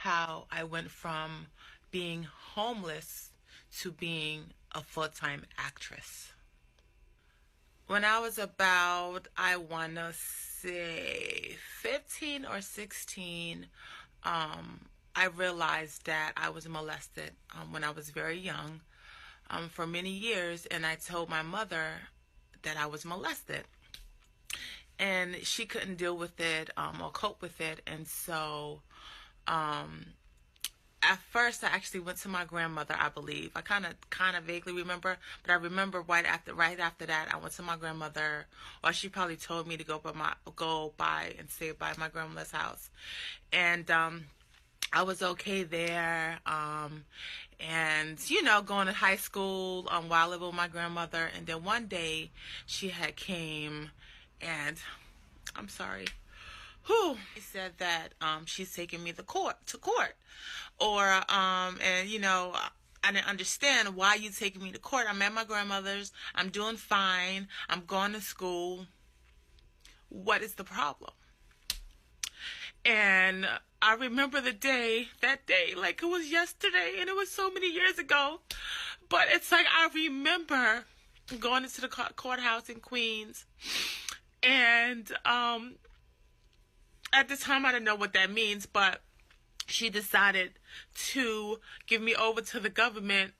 how I went from being homeless to being a full-time actress. When I was about, I want to say 15 or 16, I realized that I was molested when I was very young for many years, and I told my mother that I was molested. And she couldn't deal with it or cope with it, and so at first I actually went to my grandmother, I believe. I kind of vaguely remember, but I remember right after that I went to my grandmother, or she probably told me to go by and stay by my grandmother's house. And I was okay there, and going to high school while living with my grandmother. And then one day she had came, and I'm sorry. She said that she's taking me to court, or and I didn't understand, why you taking me to court. I'm at my grandmother's. I'm doing fine. I'm going to school. What is the problem? And I remember that day like it was yesterday, and it was so many years ago. But it's like I remember going into the courthouse in Queens, and at the time I didn't know what that means, but she decided to give me over to the government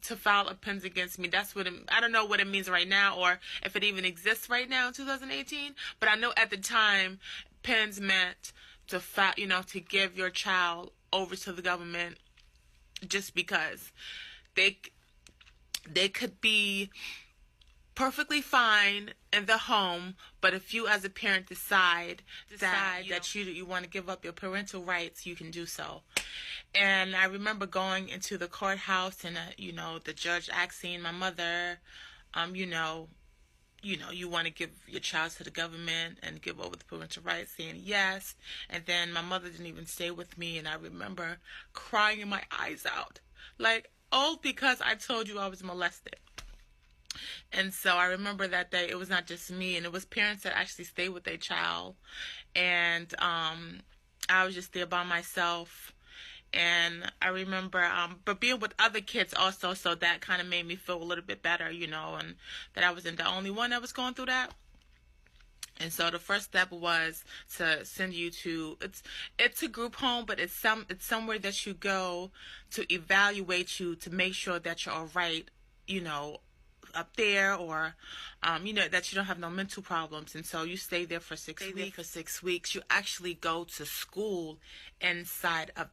to file a PENS against me. That's what I don't know what it means right now, or if it even exists right now in 2018. But I know at the time, PENS meant to to give your child over to the government, just because they could be perfectly fine in the home, but if you as a parent decide that you want to give up your parental rights, you can do so. And I remember going into the courthouse, and the judge asking my mother, you want to give your child to the government and give over the parental rights, saying yes. And then my mother didn't even stay with me, and I remember crying my eyes out, like, oh, because I told you I was molested. And so I remember that day, it was not just me, and it was parents that actually stayed with their child. And I was just there by myself. And I remember, but being with other kids also, so that kind of made me feel a little bit better, and that I wasn't the only one that was going through that. And so the first step was to send you to, it's a group home, but it's somewhere that you go to evaluate you, to make sure that you're all right, up there, or that you don't have no mental problems. And so you stay there for 6 weeks. You actually go to school inside of